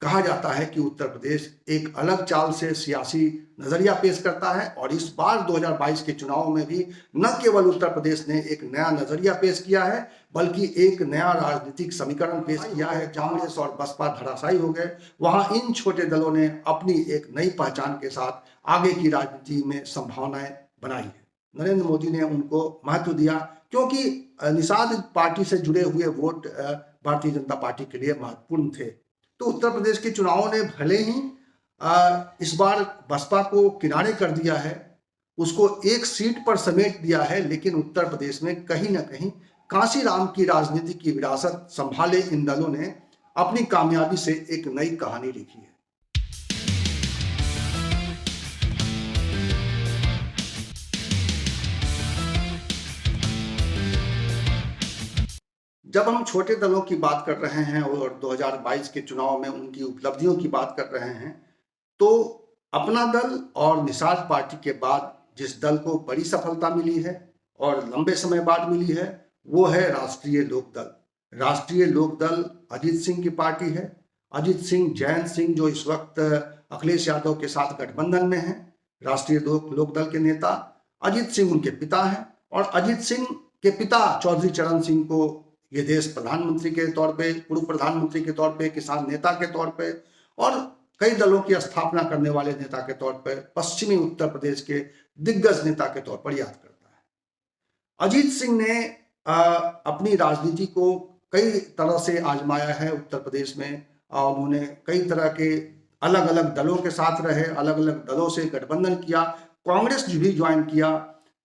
कहा जाता है कि उत्तर प्रदेश एक अलग चाल से सियासी नजरिया पेश करता है और इस बार 2022 के चुनाव में भी न केवल उत्तर प्रदेश ने एक नया नजरिया पेश किया है बल्कि एक नया राजनीतिक समीकरण पेश किया है। कांग्रेस और बसपा धराशायी हो गए, वहां इन छोटे दलों ने अपनी एक नई पहचान के साथ आगे की राजनीति में संभावनाएं बनाई है। नरेंद्र मोदी ने उनको महत्व दिया क्योंकि निषाद पार्टी से जुड़े हुए वोट भारतीय जनता पार्टी के लिए महत्वपूर्ण थे। तो उत्तर प्रदेश के चुनावों ने भले ही इस बार बसपा को किनारे कर दिया है, उसको एक सीट पर समेट दिया है, लेकिन उत्तर प्रदेश में कहीं ना कहीं कांशीराम की राजनीति की विरासत संभाले इन दलों ने अपनी कामयाबी से एक नई कहानी लिखी है। जब हम छोटे दलों की बात कर रहे हैं और 2022 के चुनाव में उनकी उपलब्धियों की बात कर रहे हैं, तो अपना दल और निषाद पार्टी के बाद जिस दल को बड़ी सफलता मिली है और लंबे समय बाद मिली है, वो है राष्ट्रीय लोकदल। राष्ट्रीय लोकदल अजीत सिंह की पार्टी है। अजीत सिंह, जयंत सिंह जो इस वक्त अखिलेश यादव के साथ गठबंधन में हैं, राष्ट्रीय लोकदल के नेता अजीत सिंह उनके पिता हैं और अजीत सिंह के पिता चौधरी चरण सिंह को ये देश प्रधानमंत्री के तौर पे, पूर्व प्रधानमंत्री के तौर पे, किसान नेता के तौर पे और कई दलों की स्थापना करने वाले नेता के तौर पे, पश्चिमी उत्तर प्रदेश के दिग्गज नेता के तौर पर याद करता है। अजीत सिंह ने अपनी राजनीति को कई तरह से आजमाया है उत्तर प्रदेश में और उन्होंने कई तरह के अलग अलग दलों के साथ रहे, अलग अलग दलों से गठबंधन किया, कांग्रेस भी ज्वाइन किया,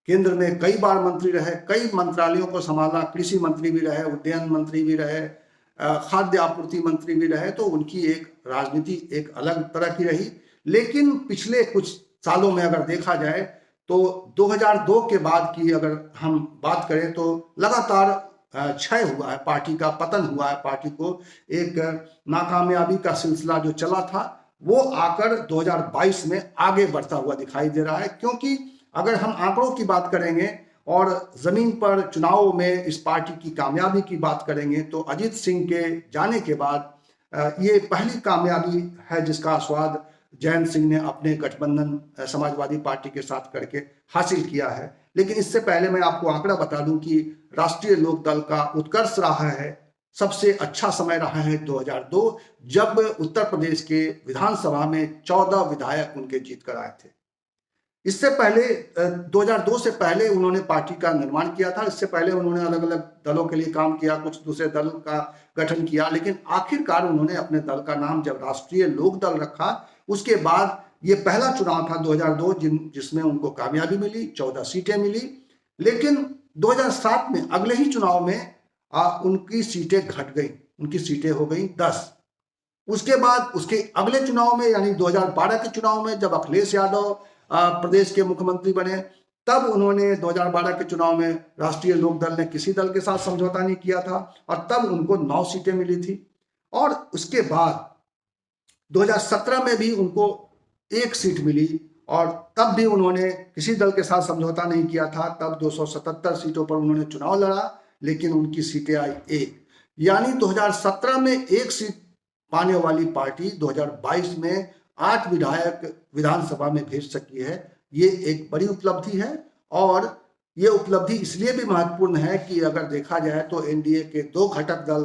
केंद्र में कई बार मंत्री रहे, कई मंत्रालयों को संभाला, कृषि मंत्री भी रहे, उड्डयन मंत्री भी रहे, खाद्य आपूर्ति मंत्री भी रहे। तो उनकी एक राजनीति एक अलग तरह की रही। लेकिन पिछले कुछ सालों में अगर देखा जाए तो 2002 के बाद की अगर हम बात करें तो लगातार क्षय हुआ है, पार्टी का पतन हुआ है। पार्टी को एक नाकामयाबी का सिलसिला जो चला था वो आकर 2022 में आगे बढ़ता हुआ दिखाई दे रहा है, क्योंकि अगर हम आंकड़ों की बात करेंगे और जमीन पर चुनाव में इस पार्टी की कामयाबी की बात करेंगे तो अजीत सिंह के जाने के बाद ये पहली कामयाबी है जिसका स्वाद जयंत सिंह ने अपने गठबंधन समाजवादी पार्टी के साथ करके हासिल किया है। लेकिन इससे पहले मैं आपको आंकड़ा बता दूं कि राष्ट्रीय लोकदल का उत्कर्ष रहा है, सबसे अच्छा समय रहा है 2002, जब उत्तर प्रदेश के विधानसभा में 14 विधायक उनके जीत कर आए थे। इससे पहले 2002 से पहले उन्होंने पार्टी का निर्माण किया था। इससे पहले उन्होंने अलग अलग दलों के लिए काम किया, कुछ दूसरे दल का गठन किया, लेकिन आखिरकार उन्होंने अपने दल का नाम जब राष्ट्रीय लोकदल रखा, उसके बाद ये पहला चुनाव था 2002 जिसमें उनको कामयाबी मिली, 14 सीटें मिली। लेकिन 2007 में अगले ही चुनाव में उनकी सीटें घट गई, उनकी सीटें हो गई 10। उसके बाद उसके अगले चुनाव में यानी 2012 के चुनाव में जब अखिलेश यादव प्रदेश के मुख्यमंत्री बने, तब उन्होंने 2012 के चुनाव में राष्ट्रीय लोकदल ने किसी दल के साथ समझौता नहीं किया था और तब उनको 9 सीटें मिली थी। और उसके बाद 2017 में भी उनको 1 सीट मिली और तब भी उन्होंने किसी दल के साथ समझौता नहीं किया था। तब 277 सीटों पर उन्होंने चुनाव लड़ा, लेकिन उनकी सीटें आई 1। यानी 2017 में 1 सीट पाने वाली पार्टी 2022 में 8 विधायक विधानसभा में भेज सकी है। ये एक बड़ी उपलब्धि है और ये उपलब्धि इसलिए भी महत्वपूर्ण है कि अगर देखा जाए तो एनडीए के 2 घटक दल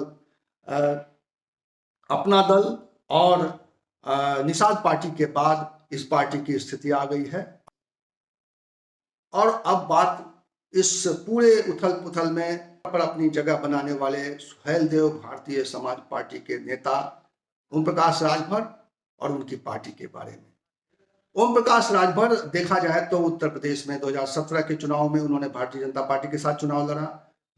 अपना दल और निषाद पार्टी के बाद इस पार्टी की स्थिति आ गई है। और अब बात इस पूरे उथल पुथल में पर अपनी जगह बनाने वाले सुहेलदेव भारतीय समाज पार्टी के नेता ओम प्रकाश राजभर और उनकी पार्टी के बारे में। ओम प्रकाश राजभर देखा जाए तो उत्तर प्रदेश में 2017 के चुनाव में उन्होंने भारतीय जनता पार्टी के साथ चुनाव लड़ा।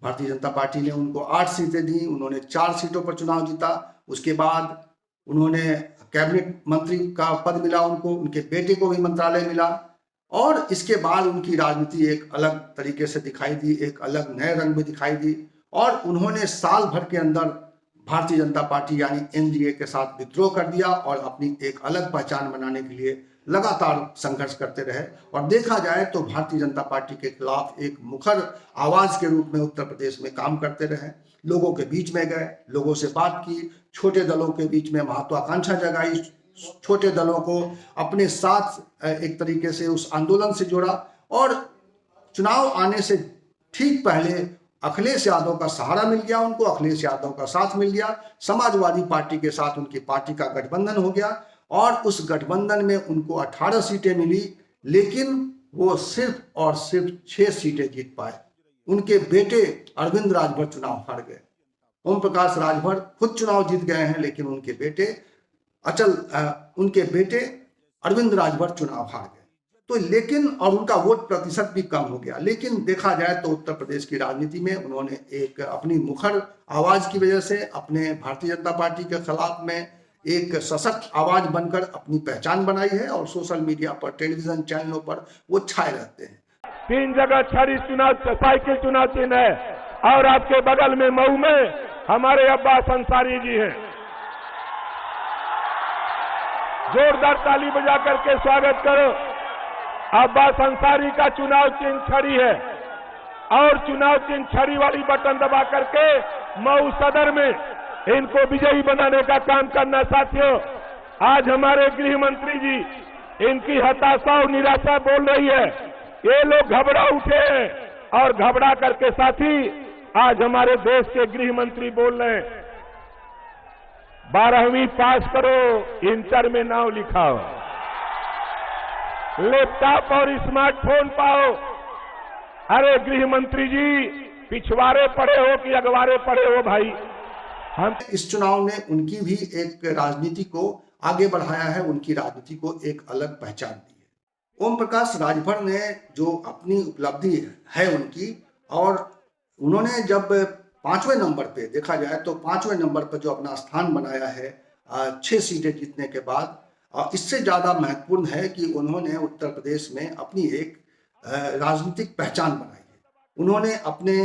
भारतीय जनता पार्टी ने उनको 8 सीटें दी, उन्होंने 4 सीटों पर चुनाव जीता। उसके बाद उन्होंने कैबिनेट मंत्री का पद मिला उनको, उनके बेटे को भी मंत्रालय मिला और इसके बाद उनकी राजनीति एक अलग तरीके से दिखाई दी, एक अलग नए रंग में दिखाई दी और उन्होंने साल भर के अंदर भारतीय जनता पार्टी यानी एनडीए के साथ विद्रोह कर दिया और अपनी एक अलग पहचान बनाने के लिए लगातार संघर्ष करते रहे। और देखा जाए तो भारतीय जनता पार्टी के खिलाफ एक मुखर आवाज के रूप में उत्तर प्रदेश में काम करते रहे। लोगों के बीच में गए, लोगों से बात की, छोटे दलों के बीच में महत्वाकांक्षा जगाई, छोटे दलों को अपने साथ एक तरीके से उस आंदोलन से जोड़ा। और चुनाव आने से ठीक पहले अखिलेश यादव का सहारा मिल गया उनको, अखिलेश यादव का साथ मिल गया, समाजवादी पार्टी के साथ उनकी पार्टी का गठबंधन हो गया और उस गठबंधन में उनको 18 सीटें मिली, लेकिन वो सिर्फ और सिर्फ 6 सीटें जीत पाए। उनके बेटे अरविंद राजभर चुनाव हार गए। ओम प्रकाश राजभर खुद चुनाव जीत गए हैं, लेकिन उनके बेटे अरविंद राजभर चुनाव हार गए। तो लेकिन और उनका वोट प्रतिशत भी कम हो गया। लेकिन देखा जाए तो उत्तर प्रदेश की राजनीति में उन्होंने एक अपनी मुखर आवाज की वजह से अपने भारतीय जनता पार्टी के खिलाफ में एक सशक्त आवाज बनकर अपनी पहचान बनाई है और सोशल मीडिया पर, टेलीविजन चैनलों पर वो छाए रहते हैं। 3 जगह छड़ी चुनाव साइकिल चुनाव चिन्ह है और आपके बगल में मऊ में हमारे अब्बास अंसारी जी हैं। जोरदार ताली बजा करके स्वागत करो। अब्बास अंसारी का चुनाव चिन्ह छड़ी है और चुनाव चिन्ह छड़ी वाली बटन दबा करके मऊ सदर में इनको विजयी बनाने का काम करना। साथियों, आज हमारे गृह मंत्री जी इनकी हताशा और निराशा बोल रही है। ये लोग घबरा उठे हैं और घबरा करके साथी आज हमारे देश के गृह मंत्री बोल रहे हैं 12वीं पास करो, इंटर में नाम लिखाओ, लैपटॉप और स्मार्टफोन पाओ। अरे गृह मंत्री जी, पिछवाड़े पड़े हो कि अगवारे पड़े हो भाई? हम इस चुनाव ने उनकी भी एक राजनीति को आगे बढ़ाया है, उनकी राजनीति को एक अलग पहचान दी है। ओम प्रकाश राजभर ने जो अपनी उपलब्धि है उनकी, और उन्होंने जब 5वें नंबर पे देखा जाए तो 5वें नंबर पर जो अपना स्थान बनाया है 6 सीटें जीतने के बाद, इससे ज़्यादा महत्वपूर्ण है कि उन्होंने उत्तर प्रदेश में अपनी एक राजनीतिक पहचान बनाई है। उन्होंने अपने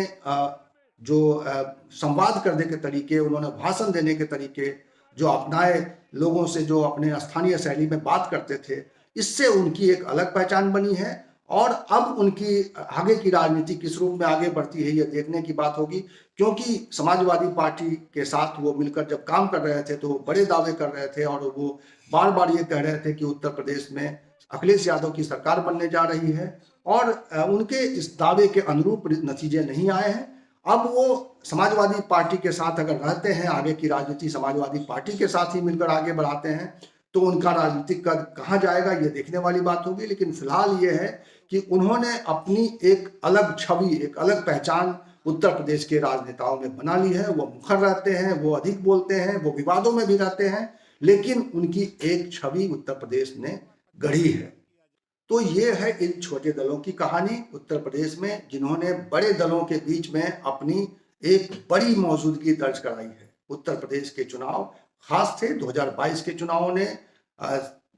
जो संवाद करने के तरीके, उन्होंने भाषण देने के तरीके जो अपनाए, लोगों से जो अपने स्थानीय शैली में बात करते थे, इससे उनकी एक अलग पहचान बनी है। और अब उनकी आगे की राजनीति किस रूप में आगे बढ़ती है, ये देखने की बात होगी, क्योंकि समाजवादी पार्टी के साथ वो मिलकर जब काम कर रहे थे तो वो बड़े दावे कर रहे थे और वो बार बार ये कह रहे थे कि उत्तर प्रदेश में अखिलेश यादव की सरकार बनने जा रही है, और उनके इस दावे के अनुरूप नतीजे नहीं आए हैं। अब वो समाजवादी पार्टी के साथ अगर रहते हैं, आगे की राजनीति समाजवादी पार्टी के साथ ही मिलकर आगे बढ़ाते हैं, तो उनका राजनीतिक कद कहाँ जाएगा ये देखने वाली बात होगी। लेकिन फिलहाल ये है कि उन्होंने अपनी एक अलग छवि, एक अलग पहचान उत्तर प्रदेश के राजनेताओं में बना ली है। वो मुखर रहते हैं, वो अधिक बोलते हैं, वो विवादों में भी रहते हैं, लेकिन उनकी एक छवि उत्तर प्रदेश ने गढ़ी है। तो ये है इन छोटे दलों की कहानी उत्तर प्रदेश में, जिन्होंने बड़े दलों के बीच में अपनी एक बड़ी मौजूदगी दर्ज कराई है। उत्तर प्रदेश के चुनाव खास थे, 2022 के चुनावों ने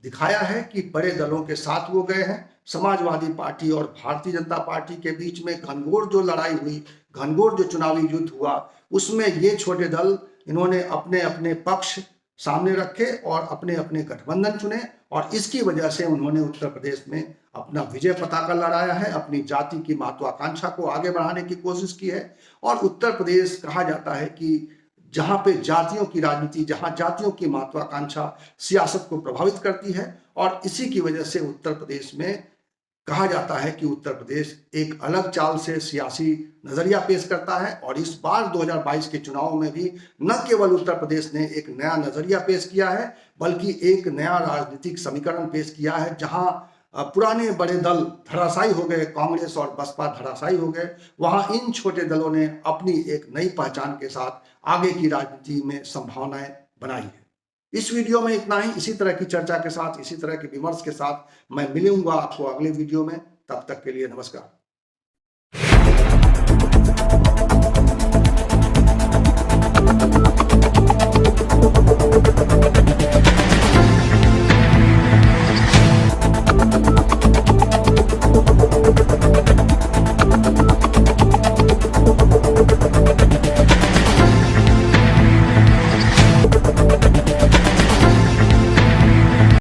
दिखाया है कि बड़े दलों के साथ वो गए हैं। समाजवादी पार्टी और भारतीय जनता पार्टी के बीच में घनघोर जो लड़ाई हुई, घनघोर जो चुनावी युद्ध हुआ, उसमें ये छोटे दल इन्होंने अपने अपने पक्ष सामने रखे और अपने अपने गठबंधन चुने, और इसकी वजह से उन्होंने उत्तर प्रदेश में अपना विजय पताका लहराया है, अपनी जाति की महत्वाकांक्षा को आगे बढ़ाने की कोशिश की है। और उत्तर प्रदेश कहा जाता है कि जहाँ पे जातियों की राजनीति, जहाँ जातियों की महत्वाकांक्षा सियासत को प्रभावित करती है, और इसी की वजह से उत्तर प्रदेश में कहा जाता है कि उत्तर प्रदेश एक अलग चाल से सियासी नजरिया पेश करता है। और इस बार 2022 के चुनाव में भी न केवल उत्तर प्रदेश ने एक नया नजरिया पेश किया है, बल्कि एक नया राजनीतिक समीकरण पेश किया है, जहां पुराने बड़े दल धराशायी हो गए, कांग्रेस और बसपा धराशायी हो गए, वहां इन छोटे दलों ने अपनी एक नई पहचान के साथ आगे की राजनीति में संभावनाएं बनाई है। इस वीडियो में इतना ही। इसी तरह की चर्चा के साथ, इसी तरह के विमर्श के साथ मैं मिलूंगा आपको अगले वीडियो में। तब तक के लिए नमस्कार।